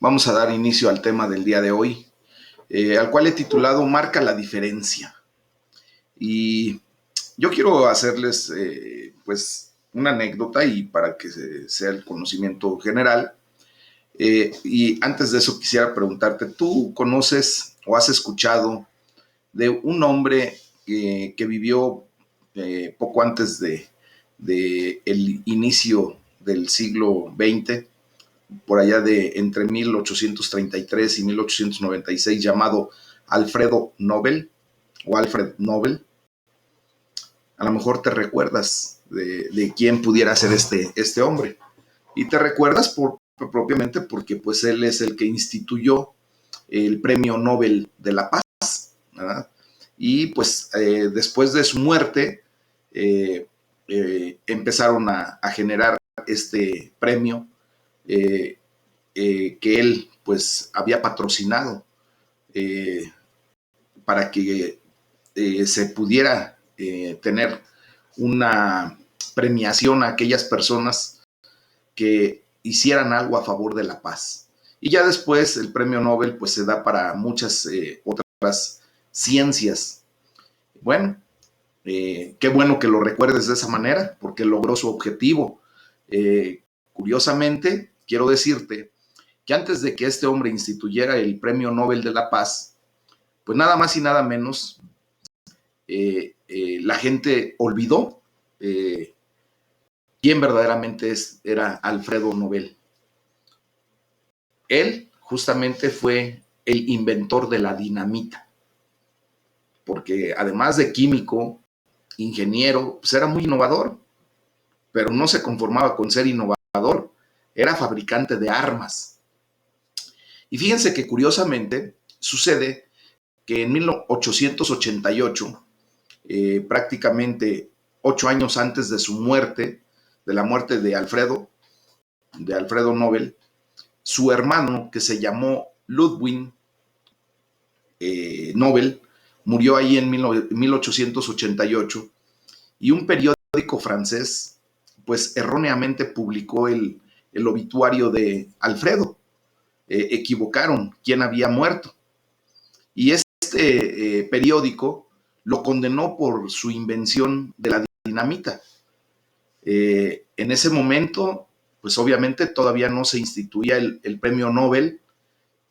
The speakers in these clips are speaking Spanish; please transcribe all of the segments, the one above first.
Vamos a dar inicio al tema del día de hoy, al cual he titulado Marca la diferencia. Y yo quiero hacerles pues una anécdota y para que sea el conocimiento general. Y antes de eso quisiera preguntarte, ¿tú conoces o has escuchado de un hombre que vivió poco antes de el inicio del siglo XX, por allá de entre 1833 y 1896, llamado Alfredo Nobel o Alfred Nobel? A lo mejor te recuerdas de quién pudiera ser este hombre. Y te recuerdas propiamente porque pues él es el que instituyó el Premio Nobel de la Paz, ¿verdad? Y pues después de su muerte empezaron a generar este premio que él pues había patrocinado eh, para que se pudiera tener una premiación a aquellas personas que hicieran algo a favor de la paz. Y ya después el premio Nobel pues se da para muchas otras ciencias. Bueno, qué bueno que lo recuerdes de esa manera, porque logró su objetivo. Curiosamente, quiero decirte que antes de que este hombre instituyera el Premio Nobel de la Paz, pues nada más y nada menos, la gente olvidó quién verdaderamente era Alfredo Nobel. Él justamente fue el inventor de la dinamita, porque además de químico, ingeniero, pues era muy innovador, pero no se conformaba con ser innovador, era fabricante de armas. Y fíjense que curiosamente sucede que en 1888, prácticamente 8 años antes de su muerte, de la muerte de Alfredo Nobel, su hermano, que se llamó Ludwig Nobel, murió ahí en 1888, y un periódico francés pues erróneamente publicó el obituario de Alfredo. Equivocaron quién había muerto. Y este periódico lo condenó por su invención de la dinamita. En ese momento, pues obviamente todavía no se instituía el premio Nobel,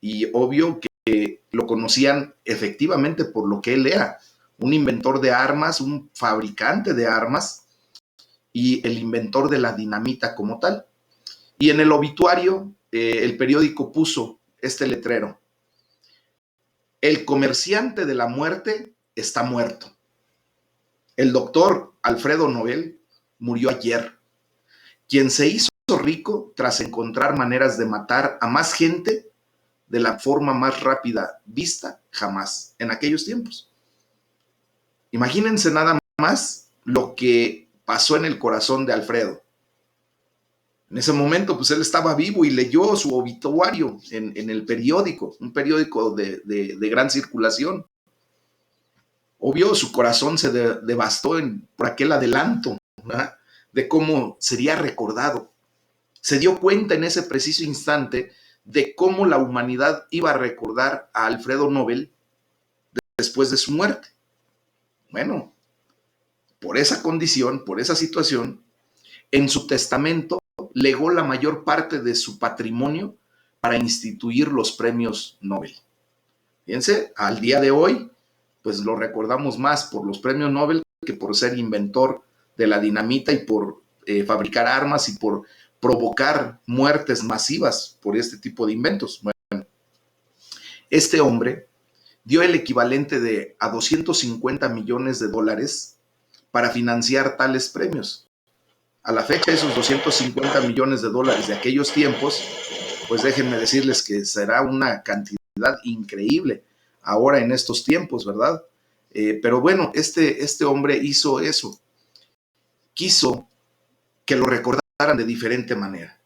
y obvio que lo conocían efectivamente por lo que él era, un inventor de armas, un fabricante de armas y el inventor de la dinamita como tal. Y en el obituario, el periódico puso este letrero: el comerciante de la muerte está muerto. El doctor Alfredo Nobel murió ayer, quien se hizo rico tras encontrar maneras de matar a más gente de la forma más rápida vista jamás en aquellos tiempos. Imagínense nada más lo que pasó en el corazón de Alfredo. En ese momento, pues él estaba vivo y leyó su obituario en el periódico, un periódico de gran circulación. Obvio, su corazón se devastó por aquel adelanto, ¿verdad?, de cómo sería recordado. Se dio cuenta en ese preciso instante de cómo la humanidad iba a recordar a Alfredo Nobel después de su muerte. Bueno, por esa condición, por esa situación, en su testamento legó la mayor parte de su patrimonio para instituir los premios Nobel. Fíjense, al día de hoy, pues lo recordamos más por los premios Nobel que por ser inventor de la dinamita y por fabricar armas y por provocar muertes masivas por este tipo de inventos. Bueno, este hombre dio el equivalente a 250 millones de dólares para financiar tales premios. A la fecha, esos 250 millones de dólares de aquellos tiempos, pues déjenme decirles que será una cantidad increíble ahora en estos tiempos, ¿verdad? Pero bueno, este hombre hizo eso. Quiso que lo recordaran de diferente manera.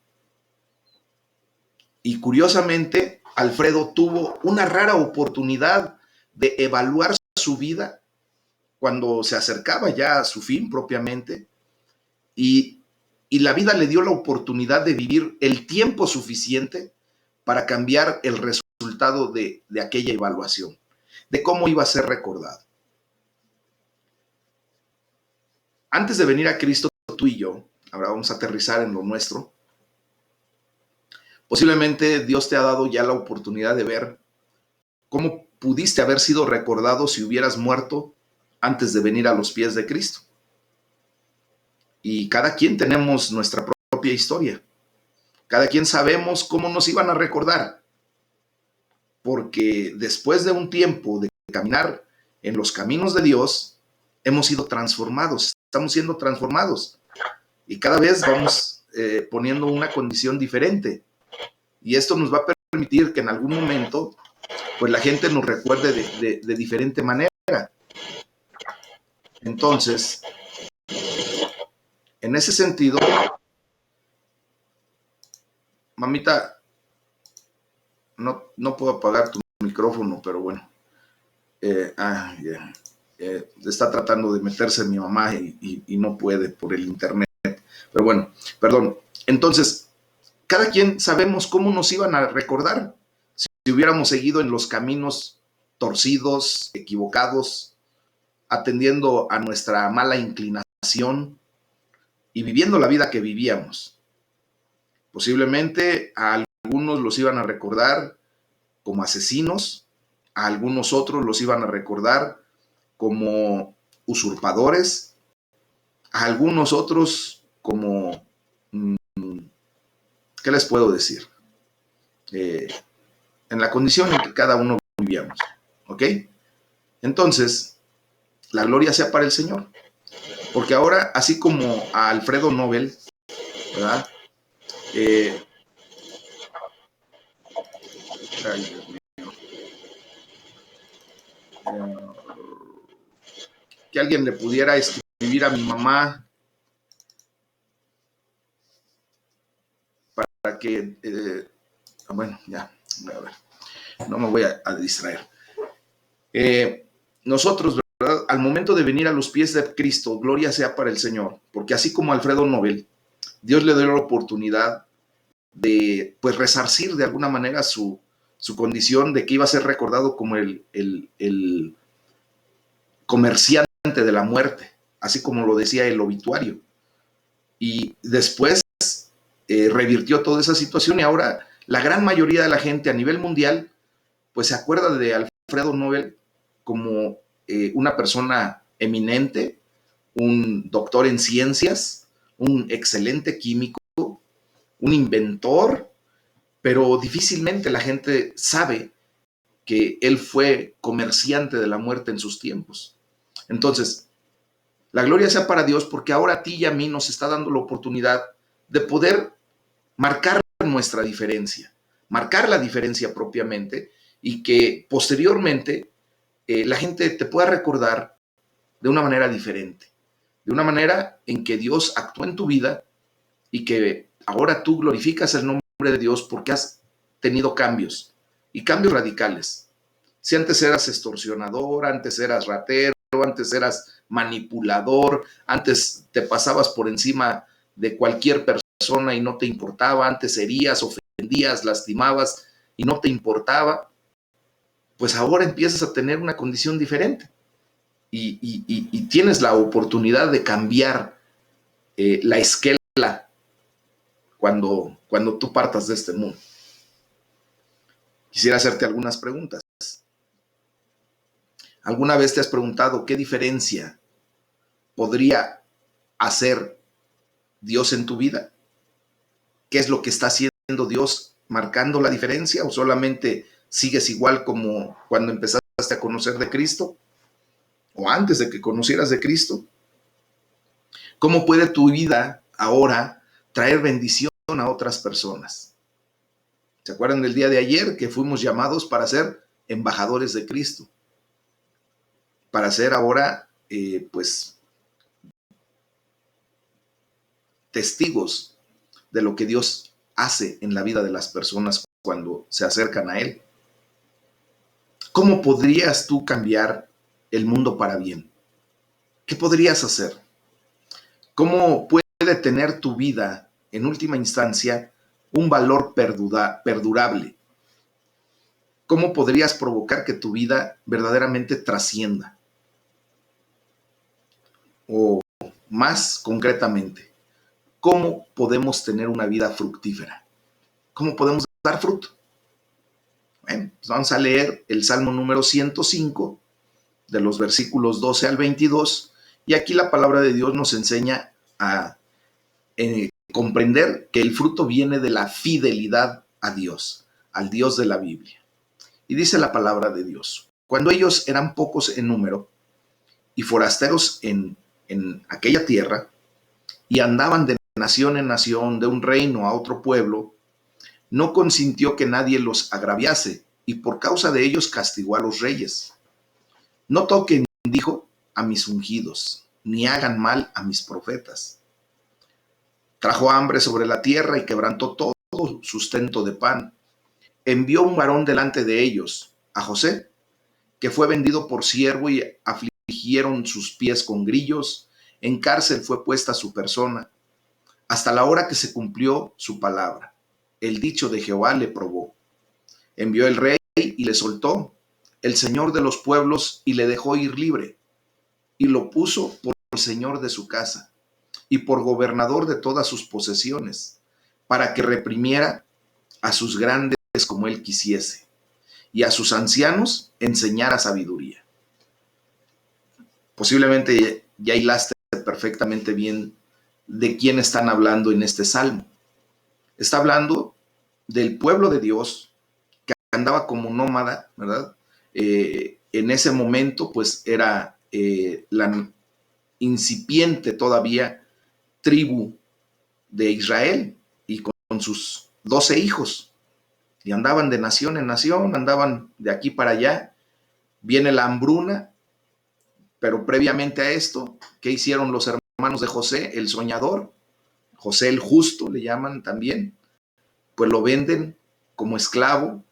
Y curiosamente, Alfredo tuvo una rara oportunidad de evaluar su vida cuando se acercaba ya a su fin propiamente, y la vida le dio la oportunidad de vivir el tiempo suficiente para cambiar el resultado de aquella evaluación, de cómo iba a ser recordado. Antes de venir a Cristo, tú y yo, ahora vamos a aterrizar en lo nuestro, posiblemente Dios te ha dado ya la oportunidad de ver cómo pudiste haber sido recordado si hubieras muerto antes de venir a los pies de Cristo. Y cada quien tenemos nuestra propia historia. Cada quien sabemos cómo nos iban a recordar. Porque después de un tiempo de caminar en los caminos de Dios, hemos sido transformados, estamos siendo transformados. Y cada vez vamos poniendo una condición diferente. Y esto nos va a permitir que en algún momento pues la gente nos recuerde de diferente manera. Entonces, en ese sentido, mamita, no puedo apagar tu micrófono, pero bueno. Está tratando de meterse mi mamá y no puede por el internet. Pero bueno, perdón. Entonces, cada quien sabemos cómo nos iban a recordar si hubiéramos seguido en los caminos torcidos, equivocados, atendiendo a nuestra mala inclinación y viviendo la vida que vivíamos. Posiblemente a algunos los iban a recordar como asesinos, a algunos otros los iban a recordar como usurpadores, a algunos otros como, ¿qué les puedo decir? En la condición en que cada uno vivíamos, ¿ok? Entonces, la gloria sea para el Señor, porque ahora, así como a Alfredo Nobel, ¿verdad? Ay, Dios mío. Que alguien le pudiera escribir a mi mamá para que, bueno, ya, a ver, no me voy a distraer. Nosotros, ¿verdad? Al momento de venir a los pies de Cristo, gloria sea para el Señor, porque así como Alfredo Nobel, Dios le dio la oportunidad de, pues, resarcir de alguna manera su condición de que iba a ser recordado como el comerciante de la muerte, así como lo decía el obituario. Y después revirtió toda esa situación y ahora la gran mayoría de la gente a nivel mundial pues se acuerda de Alfredo Nobel como una persona eminente, un doctor en ciencias, un excelente químico, un inventor, pero difícilmente la gente sabe que él fue comerciante de la muerte en sus tiempos. Entonces, la gloria sea para Dios porque ahora a ti y a mí nos está dando la oportunidad de poder marcar nuestra diferencia, marcar la diferencia propiamente y que posteriormente la gente te pueda recordar de una manera diferente, de una manera en que Dios actuó en tu vida y que ahora tú glorificas el nombre de Dios porque has tenido cambios y cambios radicales. Si antes eras extorsionador, antes eras ratero, antes eras manipulador, antes te pasabas por encima de cualquier persona y no te importaba, antes herías, ofendías, lastimabas y no te importaba, pues ahora empiezas a tener una condición diferente y tienes la oportunidad de cambiar la esquela cuando tú partas de este mundo. Quisiera hacerte algunas preguntas. ¿Alguna vez te has preguntado qué diferencia podría hacer Dios en tu vida? ¿Qué es lo que está haciendo Dios marcando la diferencia o solamente sigues igual como cuando empezaste a conocer de Cristo o antes de que conocieras de Cristo? ¿Cómo puede tu vida ahora traer bendición a otras personas? ¿Se acuerdan del día de ayer que fuimos llamados para ser embajadores de Cristo? Para ser ahora, pues, testigos de lo que Dios hace en la vida de las personas cuando se acercan a Él. ¿Cómo podrías tú cambiar el mundo para bien? ¿Qué podrías hacer? ¿Cómo puede tener tu vida, en última instancia, un valor perdurable? ¿Cómo podrías provocar que tu vida verdaderamente trascienda? O más concretamente, ¿cómo podemos tener una vida fructífera? ¿Cómo podemos dar fruto? Bueno, pues vamos a leer el Salmo número 105, de los versículos 12 al 22, y aquí la palabra de Dios nos enseña a comprender que el fruto viene de la fidelidad a Dios, al Dios de la Biblia. Y dice la palabra de Dios: cuando ellos eran pocos en número y forasteros en aquella tierra, y andaban de nación en nación, de un reino a otro pueblo, no consintió que nadie los agraviase, y por causa de ellos castigó a los reyes. No toquen, dijo, a mis ungidos, ni hagan mal a mis profetas. Trajo hambre sobre la tierra y quebrantó todo sustento de pan. Envió un varón delante de ellos, a José, que fue vendido por siervo, y afligieron sus pies con grillos. En cárcel fue puesta su persona, hasta la hora que se cumplió su palabra. El dicho de Jehová le probó. Envió el rey y le soltó, el señor de los pueblos, y le dejó ir libre, y lo puso por señor de su casa y por gobernador de todas sus posesiones, para que reprimiera a sus grandes como él quisiese, y a sus ancianos enseñara sabiduría. Posiblemente ya hilaste perfectamente bien de quién están hablando en este salmo. Está hablando del pueblo de Dios que andaba como nómada, ¿verdad? En ese momento, pues era la incipiente todavía tribu de Israel, y con sus 12 hijos, y andaban de nación en nación, andaban de aquí para allá. Viene la hambruna, pero previamente a esto, ¿qué hicieron los hermanos de José? El soñador, José el justo le llaman también, pues lo venden como esclavo,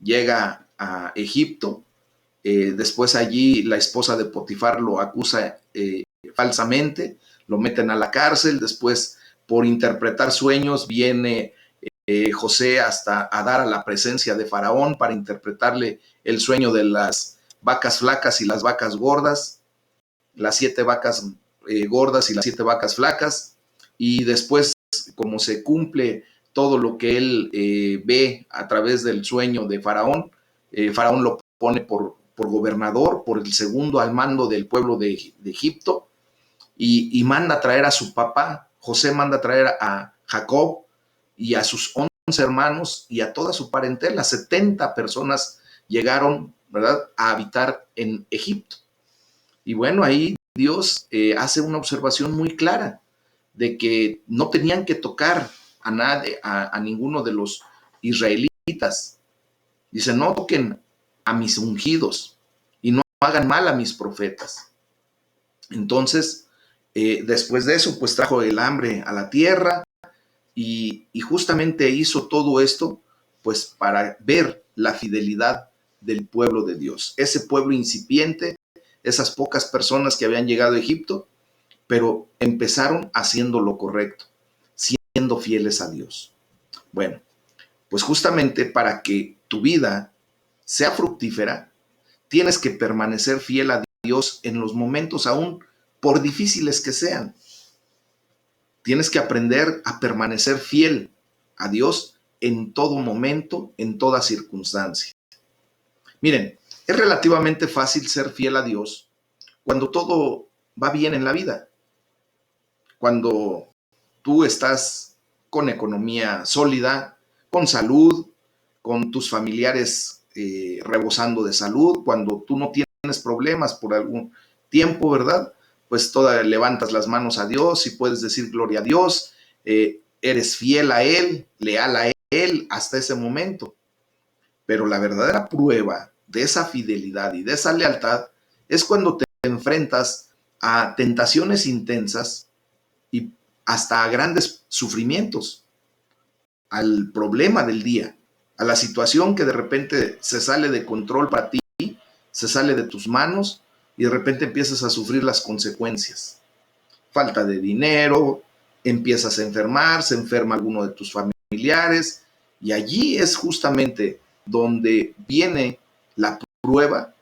llega a Egipto. Después allí la esposa de Potifar lo acusa falsamente, lo meten a la cárcel. Después, por interpretar sueños, viene José hasta a dar a la presencia de Faraón para interpretarle el sueño de las vacas flacas y las vacas gordas, las 7 vacas gordas y las 7 vacas flacas. Y después, como se cumple todo lo que él ve a través del sueño de Faraón, Faraón lo pone por gobernador, por el segundo al mando del pueblo de Egipto, y manda a traer a su papá. José manda a traer a Jacob y a sus 11 hermanos y a toda su parentela. 70 personas llegaron, ¿verdad?, a habitar en Egipto. Y bueno, ahí Dios hace una observación muy clara de que no tenían que tocar a nadie, a ninguno de los israelitas. Dice: no toquen a mis ungidos y no hagan mal a mis profetas. Entonces, después de eso, pues trajo el hambre a la tierra, y justamente hizo todo esto pues para ver la fidelidad del pueblo de Dios, ese pueblo incipiente, esas pocas personas que habían llegado a Egipto, pero empezaron haciendo lo correcto, siendo fieles a Dios. Bueno, pues justamente para que tu vida sea fructífera, tienes que permanecer fiel a Dios en los momentos aún por difíciles que sean. Tienes que aprender a permanecer fiel a Dios en todo momento, en toda circunstancia. Miren, es relativamente fácil ser fiel a Dios cuando todo va bien en la vida, cuando tú estás con economía sólida, con salud, con tus familiares rebosando de salud, cuando tú no tienes problemas por algún tiempo, ¿verdad? Pues levantas las manos a Dios y puedes decir gloria a Dios, eres fiel a Él, leal a Él hasta ese momento. Pero la verdadera prueba de esa fidelidad y de esa lealtad es cuando te enfrentas a tentaciones intensas y hasta a grandes sufrimientos, al problema del día, a la situación que de repente se sale de control para ti, se sale de tus manos, y de repente empiezas a sufrir las consecuencias. Falta de dinero, empiezas a enfermar, se enferma alguno de tus familiares, y allí es justamente donde viene la prueba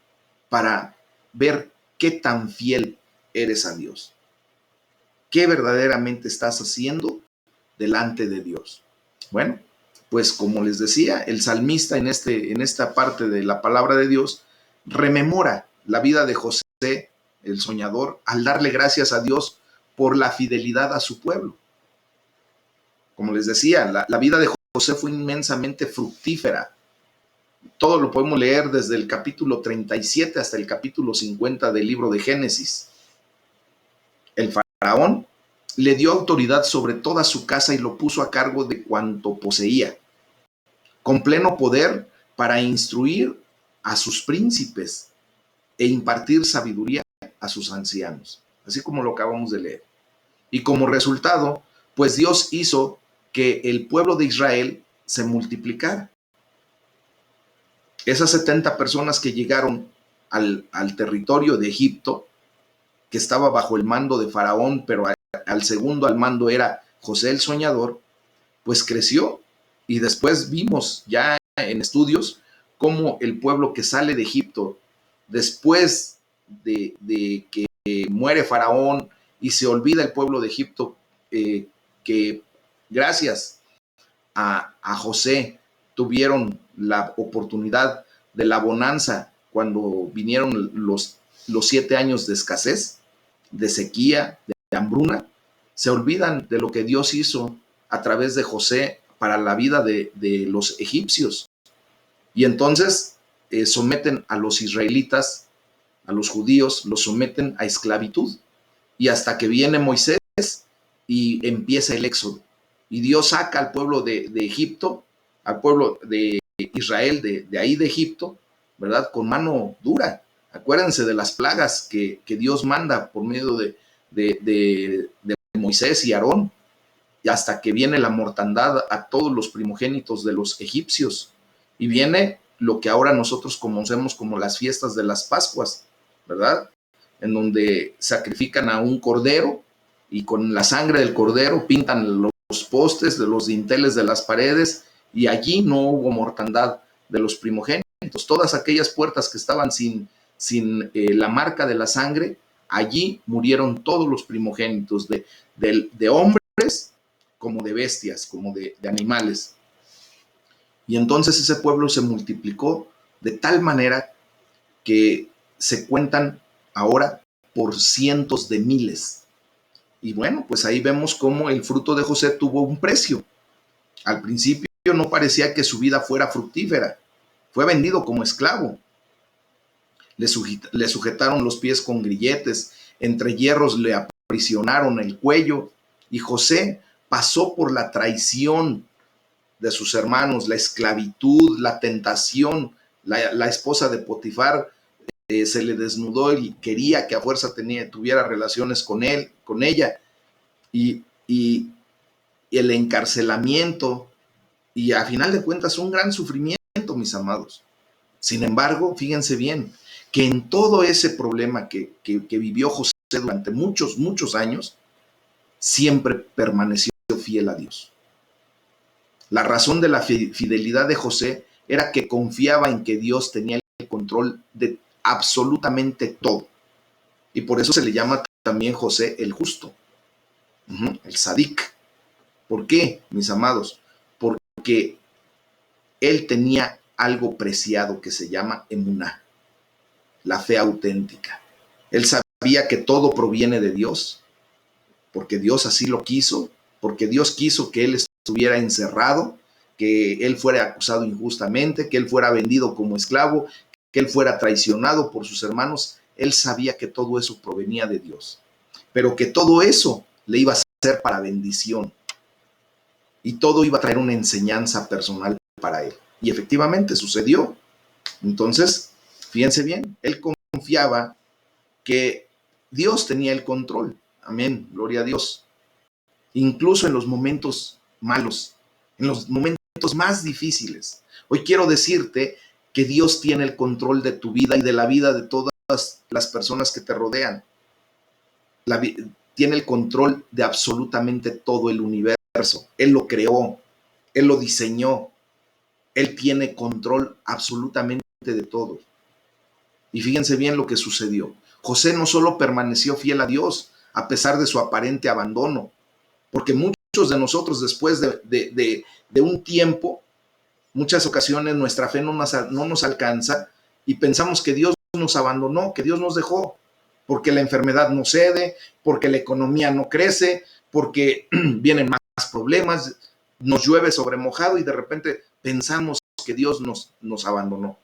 para ver qué tan fiel eres a Dios, qué verdaderamente estás haciendo delante de Dios. Bueno, pues como les decía, el salmista en esta parte de la palabra de Dios rememora la vida de José, el soñador, al darle gracias a Dios por la fidelidad a su pueblo. Como les decía, la vida de José fue inmensamente fructífera. Todo lo podemos leer desde el capítulo 37 hasta el capítulo 50 del libro de Génesis. El faraón le dio autoridad sobre toda su casa y lo puso a cargo de cuanto poseía, con pleno poder para instruir a sus príncipes e impartir sabiduría a sus ancianos, así como lo acabamos de leer. Y como resultado, pues Dios hizo que el pueblo de Israel se multiplicara. Esas 70 personas que llegaron al territorio de Egipto, que estaba bajo el mando de Faraón, pero al segundo al mando era José el soñador, pues creció. Y después vimos ya en estudios cómo el pueblo que sale de Egipto, después de que muere Faraón y se olvida el pueblo de Egipto, que gracias a José tuvieron la oportunidad de la bonanza cuando vinieron los 7 años de escasez, de sequía, de hambruna. Se olvidan de lo que Dios hizo a través de José para la vida de los egipcios. Y entonces someten a los israelitas, a los judíos, los someten a esclavitud. Y hasta que viene Moisés y empieza el éxodo. Y Dios saca al pueblo de Egipto, al pueblo de Israel, de ahí de Egipto, ¿verdad? Con mano dura. Acuérdense de las plagas que Dios manda por medio de Moisés y Aarón, y hasta que viene la mortandad a todos los primogénitos de los egipcios. Y viene lo que ahora nosotros conocemos como las fiestas de las Pascuas, ¿verdad? En donde sacrifican a un cordero y con la sangre del cordero pintan los postes de los dinteles de las paredes, y allí no hubo mortandad de los primogénitos. Todas aquellas puertas que estaban sin la marca de la sangre, allí murieron todos los primogénitos de hombres como de bestias, como de animales. Y entonces ese pueblo se multiplicó de tal manera que se cuentan ahora por cientos de miles. Y bueno, pues ahí vemos cómo el fruto de José tuvo un precio. Al principio no parecía que su vida fuera fructífera. Fue vendido como esclavo. Le sujetaron los pies con grilletes, entre hierros le aprisionaron el cuello, y José pasó por la traición de sus hermanos, la esclavitud, la tentación. La esposa de Potifar se le desnudó y quería que a fuerza tuviera relaciones con ella, y el encarcelamiento, y a final de cuentas un gran sufrimiento, mis amados. Sin embargo, fíjense bien, que en todo ese problema que vivió José durante muchos, muchos años, siempre permaneció fiel a Dios. La razón de la fidelidad de José era que confiaba en que Dios tenía el control de absolutamente todo. Y por eso se le llama también José el justo, el sadik. ¿Por qué, mis amados? Porque él tenía algo preciado que se llama emuná, la fe auténtica. Él sabía que todo proviene de Dios, porque Dios así lo quiso, porque Dios quiso que él estuviera encerrado, que él fuera acusado injustamente, que él fuera vendido como esclavo, que él fuera traicionado por sus hermanos. Él sabía que todo eso provenía de Dios, pero que todo eso le iba a ser para bendición, y todo iba a traer una enseñanza personal para él. Y efectivamente sucedió. Entonces, fíjense bien, él confiaba que Dios tenía el control. Amén, gloria a Dios. Incluso en los momentos malos, en los momentos más difíciles. Hoy quiero decirte que Dios tiene el control de tu vida y de la vida de todas las personas que te rodean. Tiene el control de absolutamente todo el universo. Él lo creó, Él lo diseñó. Él tiene control absolutamente de todo. Y fíjense bien lo que sucedió. José no solo permaneció fiel a Dios a pesar de su aparente abandono, porque muchos de nosotros después de un tiempo, muchas ocasiones nuestra fe no nos alcanza y pensamos que Dios nos abandonó, que Dios nos dejó, porque la enfermedad no cede, porque la economía no crece, porque vienen más problemas, nos llueve sobre mojado y de repente pensamos que Dios nos abandonó.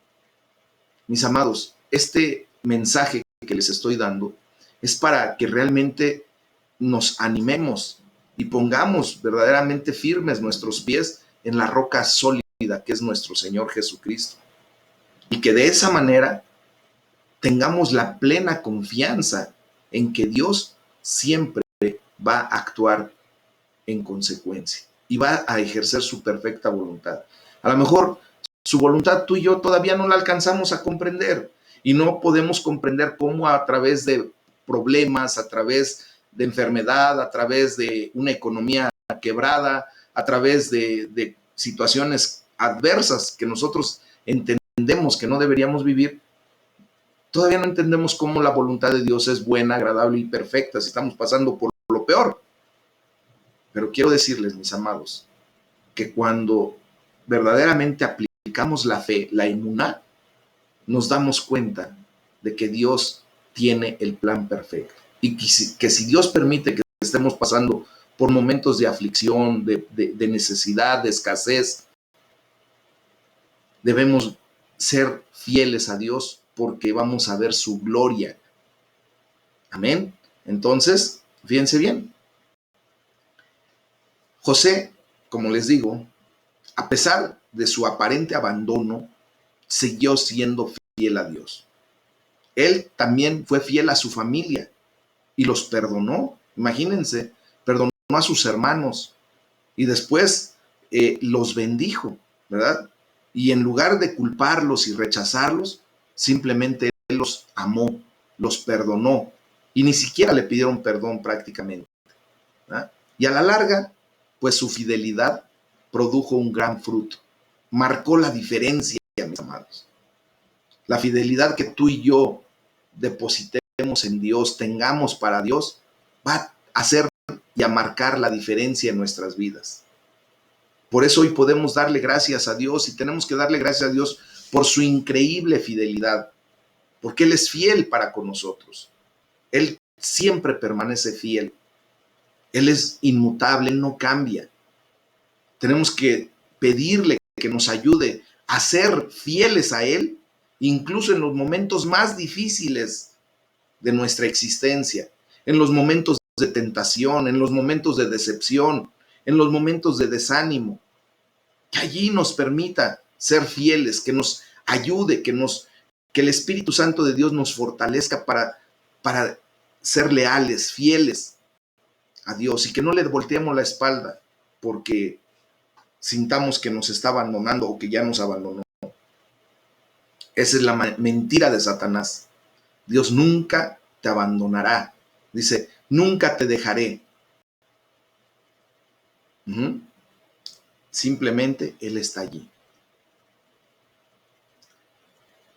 Mis amados, este mensaje que les estoy dando es para que realmente nos animemos y pongamos verdaderamente firmes nuestros pies en la roca sólida que es nuestro Señor Jesucristo. Y que de esa manera tengamos la plena confianza en que Dios siempre va a actuar en consecuencia y va a ejercer su perfecta voluntad. A lo mejor su voluntad tú y yo todavía no la alcanzamos a comprender y no podemos comprender cómo a través de problemas, a través de enfermedad, a través de una economía quebrada, a través de situaciones adversas que nosotros entendemos que no deberíamos vivir, todavía no entendemos cómo la voluntad de Dios es buena, agradable y perfecta si estamos pasando por lo peor. Pero quiero decirles, mis amados, que cuando verdaderamente aplicamos la fe, la emuná, nos damos cuenta de que Dios tiene el plan perfecto. Y que si Dios permite que estemos pasando por momentos de aflicción, de necesidad, de escasez, debemos ser fieles a Dios porque vamos a ver su gloria. Amén. Entonces, fíjense bien. José, como les digo, a pesar de su aparente abandono, siguió siendo fiel a Dios. Él también fue fiel a su familia y los perdonó. Imagínense, perdonó a sus hermanos y después los bendijo, ¿verdad? Y en lugar de culparlos y rechazarlos, simplemente él los amó, los perdonó y ni siquiera le pidieron perdón prácticamente, ¿verdad? Y a la larga, pues su fidelidad produjo un gran fruto. Marcó la diferencia, mis amados. La fidelidad que tú y yo depositemos en Dios, tengamos para Dios, va a hacer y a marcar la diferencia en nuestras vidas. Por eso hoy podemos darle gracias a Dios y tenemos que darle gracias a Dios por su increíble fidelidad, porque Él es fiel para con nosotros. Él siempre permanece fiel. Él es inmutable, Él no cambia. Tenemos que pedirle que nos ayude a ser fieles a Él, incluso en los momentos más difíciles de nuestra existencia, en los momentos de tentación, en los momentos de decepción, en los momentos de desánimo. Que allí nos permita ser fieles, que nos ayude, que el Espíritu Santo de Dios nos fortalezca para ser leales, fieles a Dios y que no le volteemos la espalda porque sintamos que nos está abandonando o que ya nos abandonó. Esa es la mentira de Satanás. Dios nunca te abandonará. Dice, nunca te dejaré. Simplemente Él está allí.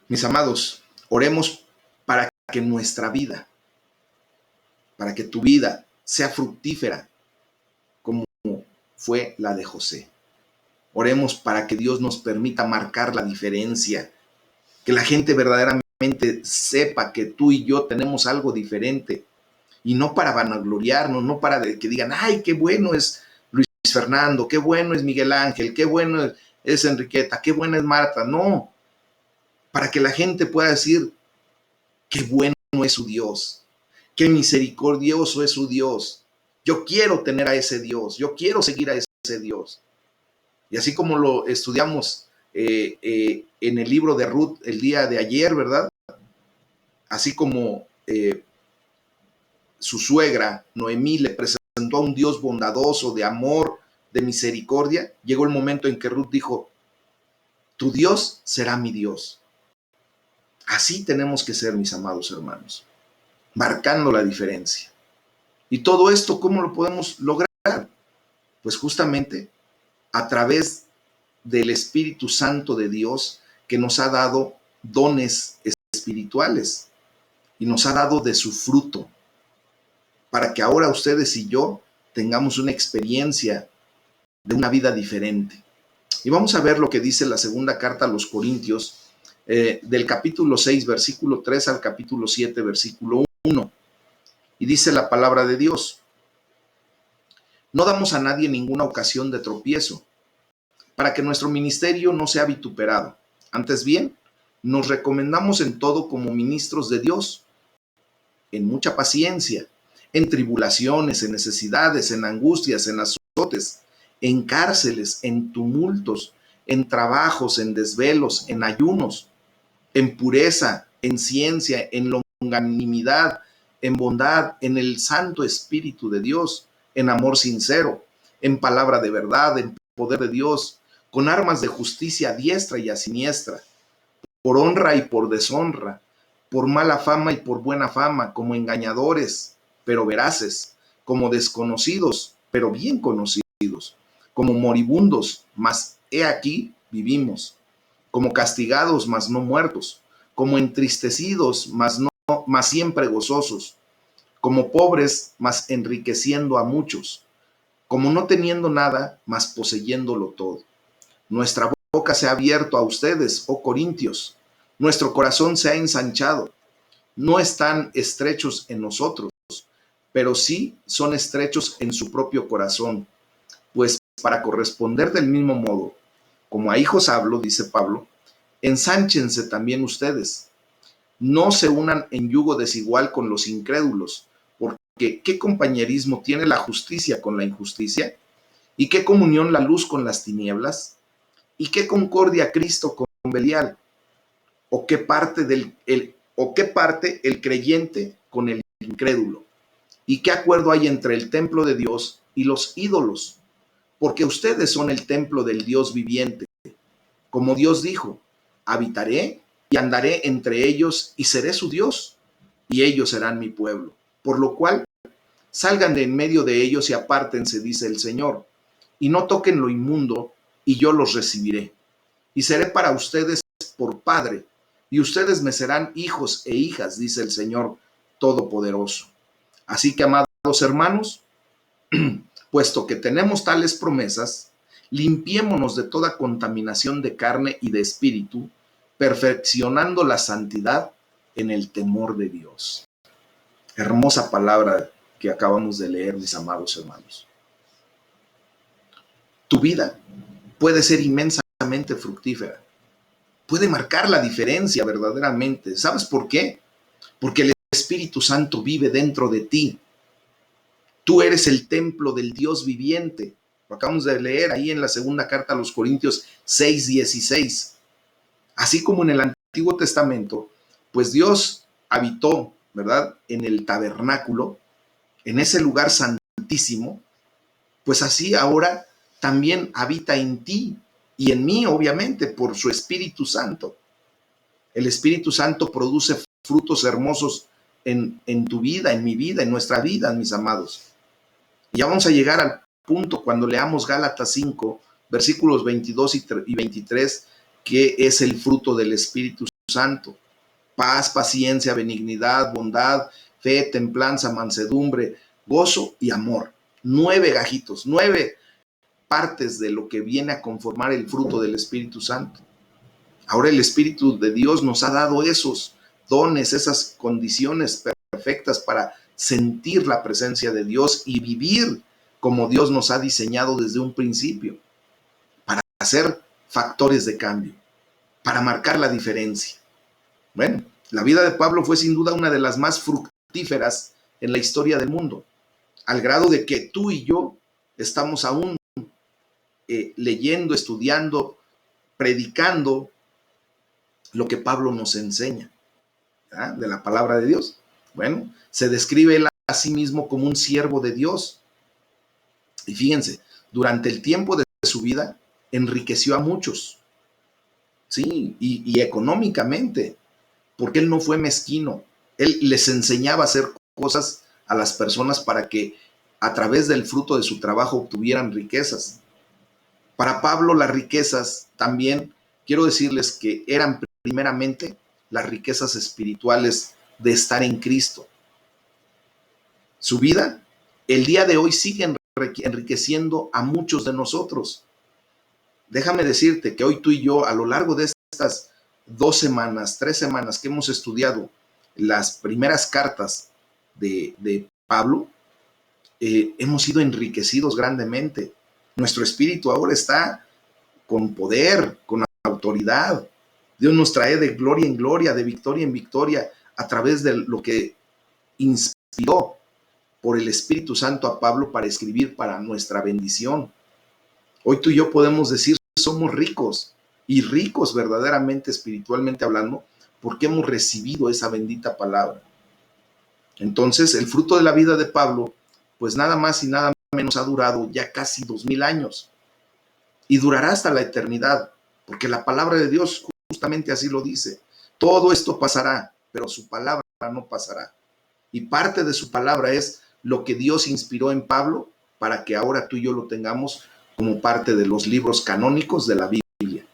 Mis amados, oremos para que nuestra vida, para que tu vida sea fructífera como fue la de José. Oremos para que Dios nos permita marcar la diferencia, que la gente verdaderamente sepa que tú y yo tenemos algo diferente y no para vanagloriarnos, no para que digan, ay, qué bueno es Luis Fernando, qué bueno es Miguel Ángel, qué bueno es Enriqueta, qué buena es Marta. No, para que la gente pueda decir, qué bueno es su Dios, qué misericordioso es su Dios. Yo quiero tener a ese Dios, yo quiero seguir a ese Dios. Y así como lo estudiamos en el libro de Ruth el día de ayer, ¿verdad? Así como su suegra, Noemí, le presentó a un Dios bondadoso, de amor, de misericordia, llegó el momento en que Ruth dijo, tu Dios será mi Dios. Así tenemos que ser, mis amados hermanos, marcando la diferencia. Y todo esto, ¿cómo lo podemos lograr? Pues justamente a través del Espíritu Santo de Dios, que nos ha dado dones espirituales y nos ha dado de su fruto, para que ahora ustedes y yo tengamos una experiencia de una vida diferente. Y vamos a ver lo que dice la segunda carta a los Corintios, del capítulo 6, versículo 3 al capítulo 7, versículo 1. Y dice la palabra de Dios: no damos a nadie ninguna ocasión de tropiezo, para que nuestro ministerio no sea vituperado. Antes bien, nos recomendamos en todo como ministros de Dios, en mucha paciencia, en tribulaciones, en necesidades, en angustias, en azotes, en cárceles, en tumultos, en trabajos, en desvelos, en ayunos, en pureza, en ciencia, en longanimidad, en bondad, en el Santo Espíritu de Dios, en amor sincero, en palabra de verdad, en poder de Dios, con armas de justicia a diestra y a siniestra, por honra y por deshonra, por mala fama y por buena fama, como engañadores, pero veraces, como desconocidos, pero bien conocidos, como moribundos, mas he aquí vivimos, como castigados, mas no muertos, como entristecidos, mas siempre gozosos, como pobres, mas enriqueciendo a muchos, como no teniendo nada, mas poseyéndolo todo. Nuestra boca se ha abierto a ustedes, oh Corintios, nuestro corazón se ha ensanchado. No están estrechos en nosotros, pero sí son estrechos en su propio corazón, pues para corresponder del mismo modo, como a hijos hablo, dice Pablo, ensánchense también ustedes. No se unan en yugo desigual con los incrédulos, porque ¿qué compañerismo tiene la justicia con la injusticia? ¿Y qué comunión la luz con las tinieblas? ¿Y qué concordia Cristo con Belial? ¿O qué parte el creyente con el incrédulo? ¿Y qué acuerdo hay entre el templo de Dios y los ídolos? Porque ustedes son el templo del Dios viviente. Como Dios dijo, habitaré y andaré entre ellos y seré su Dios, y ellos serán mi pueblo. Por lo cual, salgan de en medio de ellos y apártense, dice el Señor, y no toquen lo inmundo, y yo los recibiré. Y seré para ustedes por padre, y ustedes me serán hijos e hijas, dice el Señor Todopoderoso. Así que, amados hermanos, puesto que tenemos tales promesas, limpiémonos de toda contaminación de carne y de espíritu, perfeccionando la santidad en el temor de Dios. Hermosa palabra que acabamos de leer, mis amados hermanos. Tu vida puede ser inmensamente fructífera, puede marcar la diferencia verdaderamente. ¿Sabes por qué? Porque el Espíritu Santo vive dentro de ti. Tú eres el templo del Dios viviente. Lo acabamos de leer ahí en la segunda carta a los Corintios 6:16. Así como en el Antiguo Testamento, pues Dios habitó, ¿verdad?, en el tabernáculo, en ese lugar santísimo, pues así ahora también habita en ti y en mí, obviamente, por su Espíritu Santo. El Espíritu Santo produce frutos hermosos en tu vida, en mi vida, en nuestra vida, mis amados. Y ya vamos a llegar al punto cuando leamos Gálatas 5, versículos 22 y 23, que es el fruto del Espíritu Santo. Paz, paciencia, benignidad, bondad, fe, templanza, mansedumbre, gozo y amor. 9 gajitos, 9 partes de lo que viene a conformar el fruto del Espíritu Santo. Ahora el Espíritu de Dios nos ha dado esos dones, esas condiciones perfectas para sentir la presencia de Dios y vivir como Dios nos ha diseñado desde un principio, para ser factores de cambio, para marcar la diferencia. Bueno, la vida de Pablo fue sin duda una de las más fructíferas en la historia del mundo, al grado de que tú y yo estamos aún leyendo, estudiando, predicando lo que Pablo nos enseña, ¿verdad?, de la palabra de Dios. Bueno, se describe él a sí mismo como un siervo de Dios. Y fíjense, durante el tiempo de su vida enriqueció a muchos, sí, y económicamente, porque él no fue mezquino. Él les enseñaba a hacer cosas a las personas para que a través del fruto de su trabajo obtuvieran riquezas. Para Pablo las riquezas también, quiero decirles que eran primeramente las riquezas espirituales de estar en Cristo. Su vida, el día de hoy, sigue enriqueciendo a muchos de nosotros. Déjame decirte que hoy tú y yo, a lo largo de estas 2 semanas, 3 semanas que hemos estudiado las primeras cartas de Pablo, hemos sido enriquecidos grandemente. Nuestro espíritu ahora está con poder, con autoridad. Dios nos trae de gloria en gloria, de victoria en victoria, a través de lo que inspiró por el Espíritu Santo a Pablo para escribir para nuestra bendición. Hoy tú y yo podemos decir, somos ricos, y ricos verdaderamente espiritualmente hablando, porque hemos recibido esa bendita palabra. Entonces, el fruto de la vida de Pablo, pues nada más y nada menos ha durado ya casi 2000 años, y durará hasta la eternidad, porque la palabra de Dios justamente así lo dice. Todo esto pasará, pero su palabra no pasará. Y parte de su palabra es lo que Dios inspiró en Pablo para que ahora tú y yo lo tengamos como parte de los libros canónicos de la Biblia,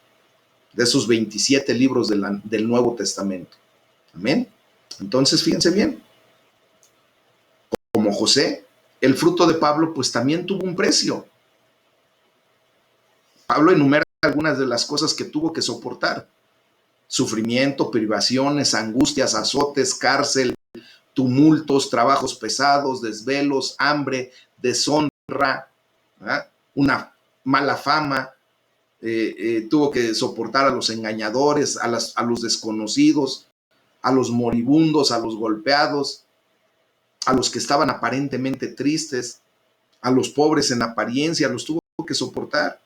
de esos 27 libros del Nuevo Testamento. Amén. Entonces, fíjense bien, como José, el fruto de Pablo pues también tuvo un precio. Pablo enumera algunas de las cosas que tuvo que soportar: sufrimiento, privaciones, angustias, azotes, cárcel, tumultos, trabajos pesados, desvelos, hambre, deshonra, ¿verdad? Una mala fama, tuvo que soportar a los engañadores, a los desconocidos, a los moribundos, a los golpeados, a los que estaban aparentemente tristes, a los pobres en apariencia, los tuvo que soportar.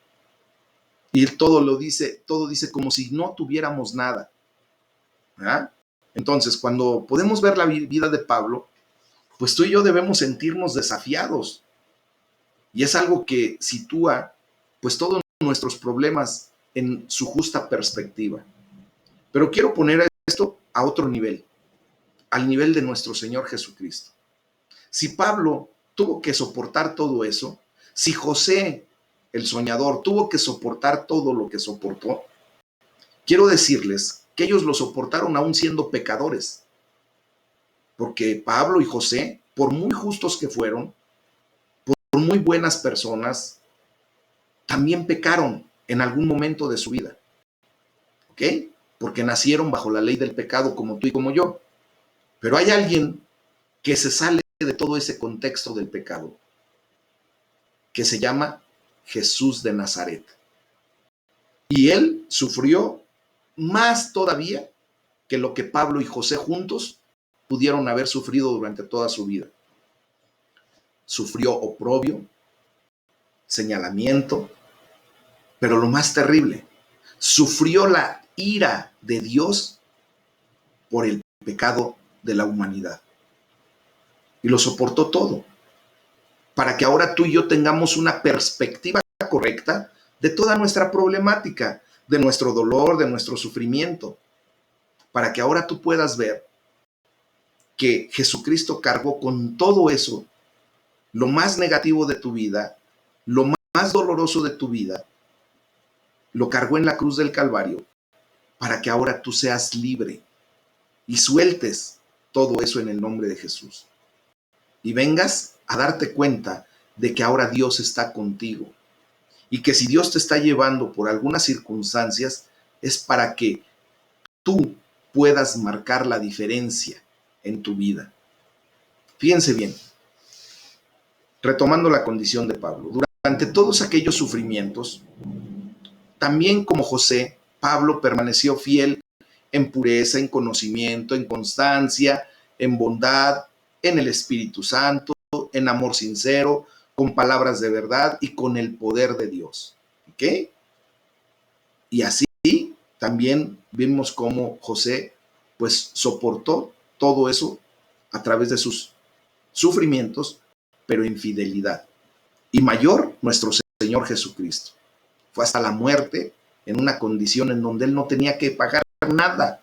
Y todo dice como si no tuviéramos nada, ¿verdad? Entonces, cuando podemos ver la vida de Pablo, pues tú y yo debemos sentirnos desafiados. Y es algo que sitúa pues todos nuestros problemas en su justa perspectiva. Pero quiero poner esto a otro nivel, al nivel de nuestro Señor Jesucristo. Si Pablo tuvo que soportar todo eso, si José, el soñador, tuvo que soportar todo lo que soportó, quiero decirles que ellos lo soportaron aún siendo pecadores. Porque Pablo y José, por muy justos que fueron, por muy buenas personas, también pecaron en algún momento de su vida. ¿Ok? Porque nacieron bajo la ley del pecado como tú y como yo. Pero hay alguien que se sale de todo ese contexto del pecado, que se llama Jesús de Nazaret. Y él sufrió más todavía que lo que Pablo y José juntos pudieron haber sufrido durante toda su vida. Sufrió oprobio, señalamiento, pero lo más terrible, sufrió la ira de Dios por el pecado de la humanidad. Y lo soportó todo, para que ahora tú y yo tengamos una perspectiva correcta de toda nuestra problemática, de nuestro dolor, de nuestro sufrimiento, para que ahora tú puedas ver que Jesucristo cargó con todo eso, lo más negativo de tu vida, lo más doloroso de tu vida, lo cargó en la cruz del Calvario, para que ahora tú seas libre y sueltes todo eso en el nombre de Jesús. Y vengas a darte cuenta de que ahora Dios está contigo. Y que si Dios te está llevando por algunas circunstancias, es para que tú puedas marcar la diferencia en tu vida. Fíjense bien, retomando la condición de Pablo, durante todos aquellos sufrimientos, también como José, Pablo permaneció fiel en pureza, en conocimiento, en constancia, en bondad, en el Espíritu Santo, en amor sincero, con palabras de verdad y con el poder de Dios. ¿Ok? Y así también vimos cómo José pues soportó todo eso a través de sus sufrimientos, pero en fidelidad. Y mayor, nuestro Señor Jesucristo. Fue hasta la muerte en una condición en donde él no tenía que pagar nada,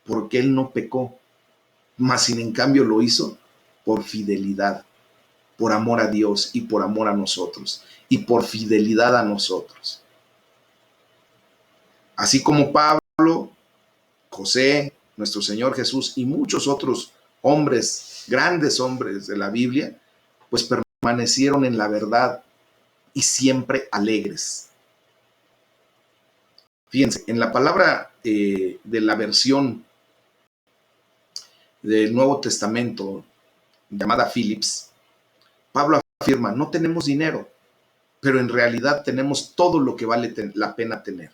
porque él no pecó, mas sin en cambio lo hizo por fidelidad. por amor a Dios y por amor a nosotros y por fidelidad a nosotros. Así como Pablo, José, nuestro Señor Jesús y muchos otros hombres, grandes hombres de la Biblia, pues permanecieron en la verdad y siempre alegres. Fíjense, en la palabra de la versión del Nuevo Testamento llamada Phillips, Pablo afirma, no tenemos dinero, pero en realidad tenemos todo lo que vale la pena tener.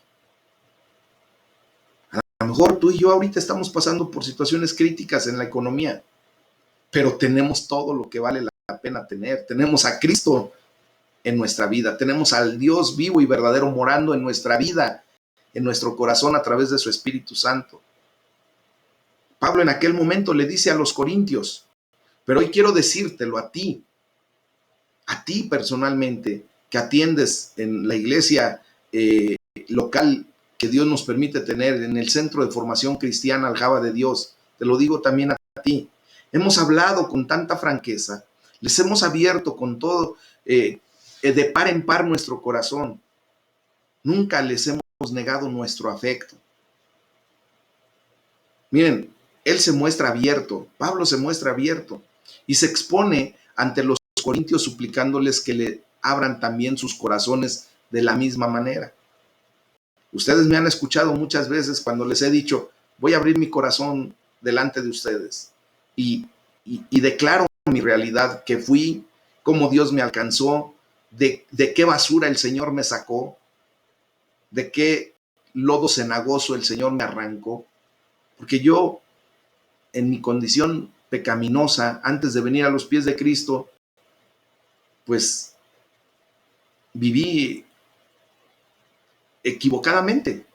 A lo mejor tú y yo ahorita estamos pasando por situaciones críticas en la economía, pero tenemos todo lo que vale la pena tener. Tenemos a Cristo en nuestra vida, tenemos al Dios vivo y verdadero morando en nuestra vida, en nuestro corazón a través de su Espíritu Santo. Pablo en aquel momento le dice a los corintios, pero hoy quiero decírtelo a ti personalmente, que atiendes en la iglesia local que Dios nos permite tener, en el Centro de Formación Cristiana Aljaba de Dios, te lo digo también a ti. Hemos hablado con tanta franqueza, les hemos abierto con todo, de par en par nuestro corazón. Nunca les hemos negado nuestro afecto. Miren, él se muestra abierto, Pablo se muestra abierto y se expone ante los corintios suplicándoles que le abran también sus corazones de la misma manera. Ustedes me han escuchado muchas veces cuando les he dicho, voy a abrir mi corazón delante de ustedes y declaro mi realidad, que fui, cómo Dios me alcanzó, de qué basura el Señor me sacó, de qué lodo cenagoso el Señor me arrancó, porque yo, en mi condición pecaminosa, antes de venir a los pies de Cristo, pues viví equivocadamente.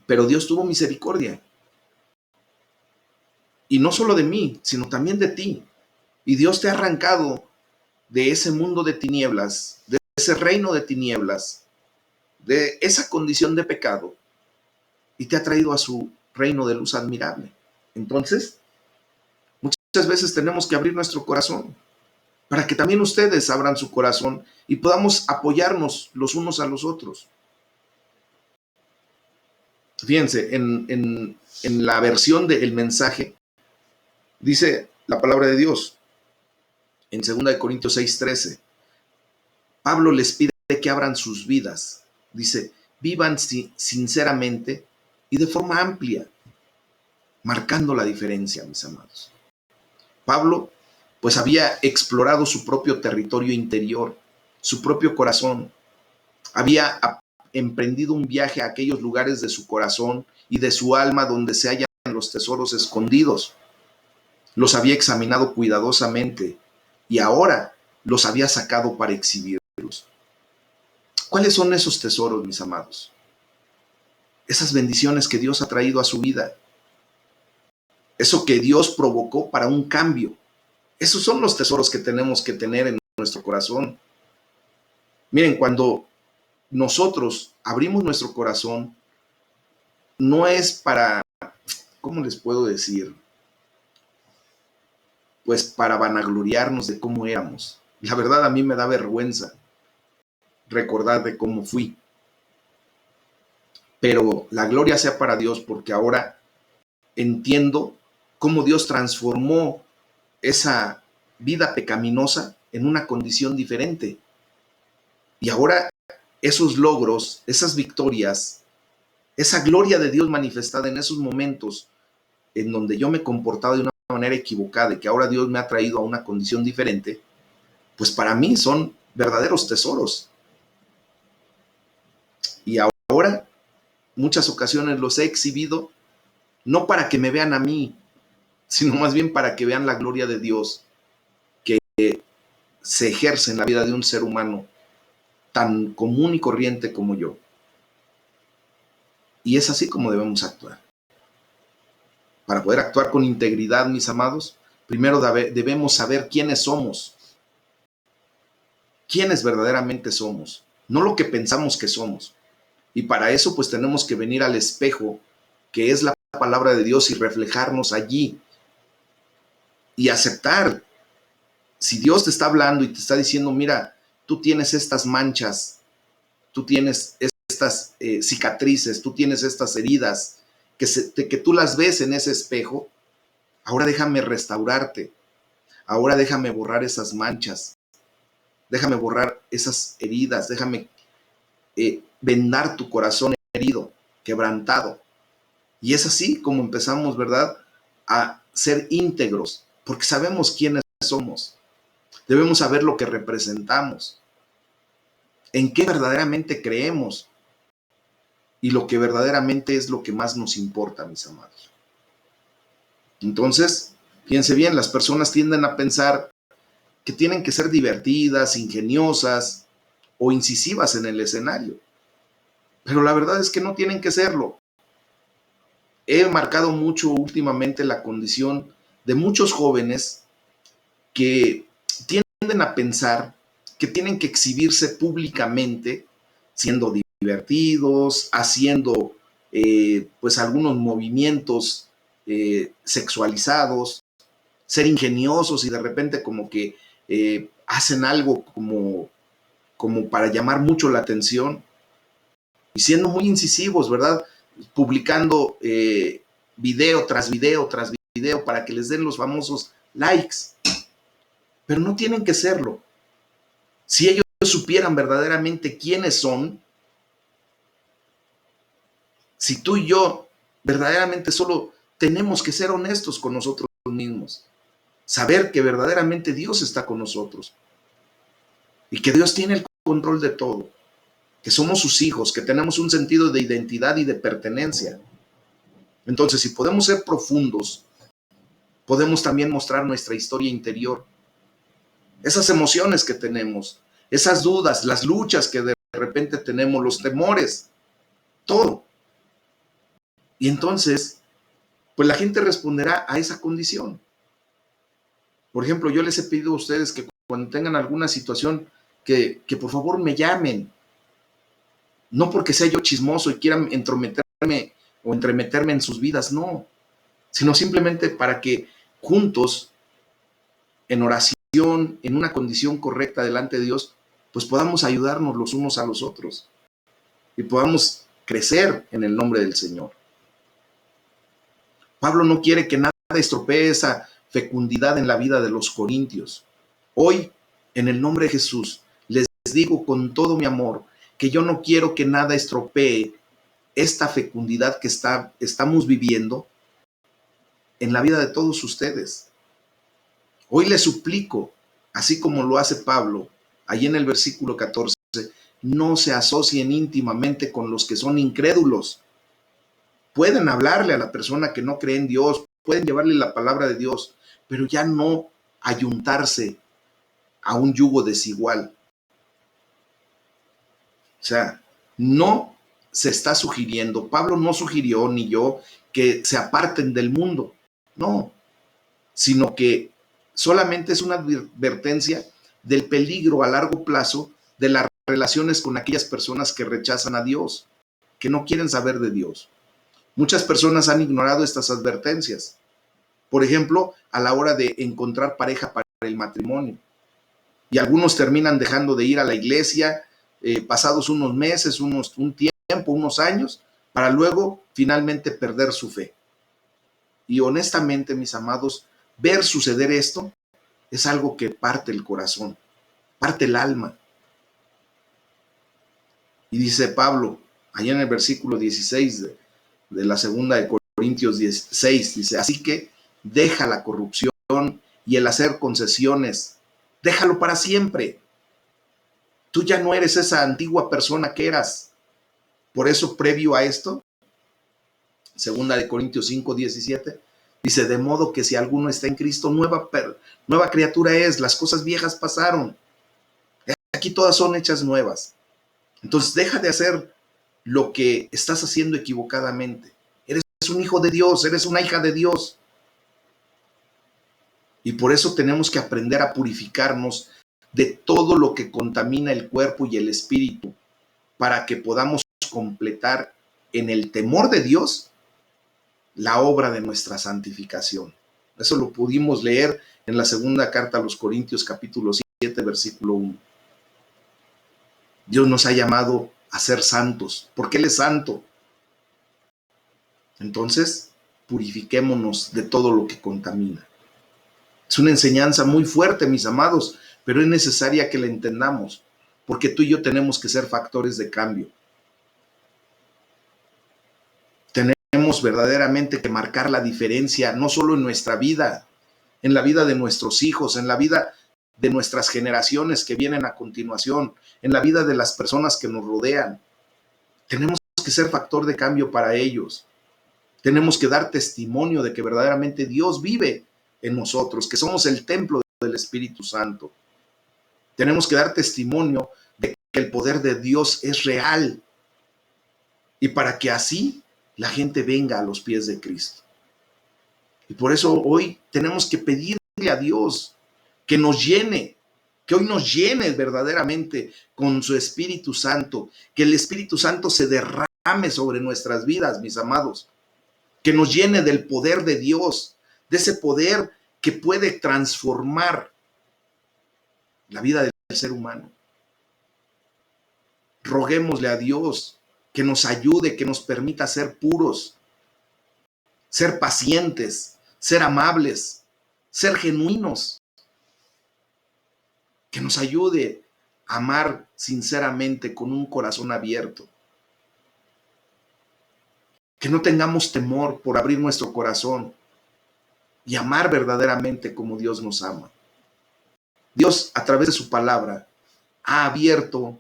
Pero Dios tuvo misericordia. Y no solo de mí, sino también de ti. Y Dios te ha arrancado de ese mundo de tinieblas, de ese reino de tinieblas, de esa condición de pecado, y te ha traído a su reino de luz admirable. Entonces, muchas veces tenemos que abrir nuestro corazón para que también ustedes abran su corazón y podamos apoyarnos los unos a los otros. Fíjense, en la versión del mensaje, dice la palabra de Dios, en 2 Corintios 6:13, Pablo les pide que abran sus vidas. Dice, vivan sinceramente y de forma amplia, marcando la diferencia, mis amados. Pablo, pues había explorado su propio territorio interior, su propio corazón. Había emprendido un viaje a aquellos lugares de su corazón y de su alma donde se hallan los tesoros escondidos. Los había examinado cuidadosamente y ahora los había sacado para exhibirlos. ¿Cuáles son esos tesoros, mis amados? Esas bendiciones que Dios ha traído a su vida. Eso que Dios provocó para un cambio. Esos son los tesoros que tenemos que tener en nuestro corazón. Miren, cuando nosotros abrimos nuestro corazón, no es para, ¿cómo les puedo decir? Pues para vanagloriarnos de cómo éramos. La verdad, a mí me da vergüenza recordar de cómo fui. Pero la gloria sea para Dios, porque ahora entiendo cómo Dios transformó esa vida pecaminosa en una condición diferente. Y ahora esos logros, esas victorias, esa gloria de Dios manifestada en esos momentos en donde yo me he comportado de una manera equivocada y que ahora Dios me ha traído a una condición diferente, pues para mí son verdaderos tesoros. Y ahora, muchas ocasiones los he exhibido, no para que me vean a mí, sino más bien para que vean la gloria de Dios que se ejerce en la vida de un ser humano tan común y corriente como yo. Y es así como debemos actuar. Para poder actuar con integridad, mis amados, primero debemos saber quiénes somos. Quiénes verdaderamente somos, no lo que pensamos que somos. Y para eso pues tenemos que venir al espejo, que es la palabra de Dios, y reflejarnos allí y aceptar Si Dios te está hablando y te está diciendo, mira, tú tienes estas manchas, tú tienes estas cicatrices, tú tienes estas heridas, que tú las ves en ese espejo, ahora déjame restaurarte, ahora déjame borrar esas manchas, déjame borrar esas heridas, déjame vendar tu corazón herido, quebrantado. Y es así como empezamos, ¿verdad?, a ser íntegros, porque sabemos quiénes somos, debemos saber lo que representamos, en qué verdaderamente creemos y lo que verdaderamente es lo que más nos importa, mis amados. Entonces, fíjense bien, las personas tienden a pensar que tienen que ser divertidas, ingeniosas o incisivas en el escenario, pero la verdad es que no tienen que serlo. He marcado mucho últimamente la condición de muchos jóvenes que tienden a pensar que tienen que exhibirse públicamente, siendo divertidos, haciendo pues algunos movimientos sexualizados, ser ingeniosos y de repente como que hacen algo como para llamar mucho la atención y siendo muy incisivos, ¿verdad? Publicando video tras video tras video para que les den los famosos likes. Pero no tienen que serlo. Si ellos supieran verdaderamente quiénes son, si tú y yo verdaderamente solo tenemos que ser honestos con nosotros mismos, saber que verdaderamente Dios está con nosotros y que Dios tiene el control de todo, que somos sus hijos, que tenemos un sentido de identidad y de pertenencia. Entonces, si podemos ser profundos, podemos también mostrar nuestra historia interior, esas emociones que tenemos, esas dudas, las luchas que de repente tenemos, los temores, todo. Y entonces, pues la gente responderá a esa condición. Por ejemplo, yo les he pedido a ustedes que cuando tengan alguna situación, que por favor me llamen. No porque sea yo chismoso y quiera entrometerme o entremeterme en sus vidas, no. Sino simplemente para que juntos, en oración, en una condición correcta delante de Dios, pues podamos ayudarnos los unos a los otros y podamos crecer en el nombre del Señor. Pablo no quiere que nada estropee esa fecundidad en la vida de los corintios. Hoy, en el nombre de Jesús, les digo con todo mi amor que yo no quiero que nada estropee esta fecundidad que estamos viviendo en la vida de todos ustedes. Hoy les suplico, así como lo hace Pablo, allí en el versículo 14, no se asocien íntimamente con los que son incrédulos. Pueden hablarle a la persona que no cree en Dios, pueden llevarle la palabra de Dios, pero ya no ayuntarse a un yugo desigual. O sea, no se está sugiriendo, Pablo no sugirió, ni yo, que se aparten del mundo, no, sino que solamente es una advertencia del peligro a largo plazo de las relaciones con aquellas personas que rechazan a Dios, que no quieren saber de Dios. Muchas personas han ignorado estas advertencias. Por ejemplo, a la hora de encontrar pareja para el matrimonio. Y algunos terminan dejando de ir a la iglesia pasados unos meses, un tiempo, unos años, para luego finalmente perder su fe. Y honestamente, mis amados, ver suceder esto es algo que parte el corazón, parte el alma. Y dice Pablo, allá en el versículo 16 de la segunda de Corintios 16, dice, así que deja la corrupción y el hacer concesiones, déjalo para siempre. Tú ya no eres esa antigua persona que eras. Por eso, previo a esto, segunda de Corintios 5, 17, dice, de modo que si alguno está en Cristo, nueva criatura es, las cosas viejas pasaron. Aquí todas son hechas nuevas. Entonces, deja de hacer lo que estás haciendo equivocadamente. Eres un hijo de Dios, eres una hija de Dios. Y por eso tenemos que aprender a purificarnos de todo lo que contamina el cuerpo y el espíritu, para que podamos completar en el temor de Dios la obra de nuestra santificación. Eso lo pudimos leer en la segunda carta a los Corintios, capítulo 7, versículo 1. Dios nos ha llamado a ser santos, porque Él es santo. Entonces, purifiquémonos de todo lo que contamina. Es una enseñanza muy fuerte, mis amados, pero es necesaria que la entendamos, porque tú y yo tenemos que ser factores de cambio. Tenemos verdaderamente que marcar la diferencia, no solo en nuestra vida, en la vida de nuestros hijos, en la vida de nuestras generaciones que vienen a continuación, en la vida de las personas que nos rodean. Tenemos que ser factor de cambio para ellos. Tenemos que dar testimonio de que verdaderamente Dios vive en nosotros, que somos el templo del Espíritu Santo. Tenemos que dar testimonio de que el poder de Dios es real, y para que así la gente venga a los pies de Cristo. Y por eso hoy tenemos que pedirle a Dios que nos llene, que hoy nos llene verdaderamente con su Espíritu Santo, que el Espíritu Santo se derrame sobre nuestras vidas, mis amados, que nos llene del poder de Dios, de ese poder que puede transformar la vida del ser humano. Roguémosle a Dios que nos ayude, que nos permita ser puros, ser pacientes, ser amables, ser genuinos, que nos ayude a amar sinceramente con un corazón abierto, que no tengamos temor por abrir nuestro corazón y amar verdaderamente como Dios nos ama. Dios, a través de su palabra, ha abierto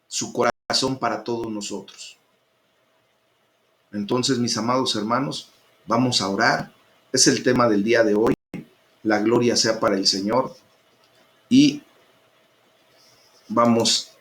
su corazón para todos nosotros. Entonces, mis amados hermanos, vamos a orar. Es el tema del día de hoy. La gloria sea para el Señor. Y vamos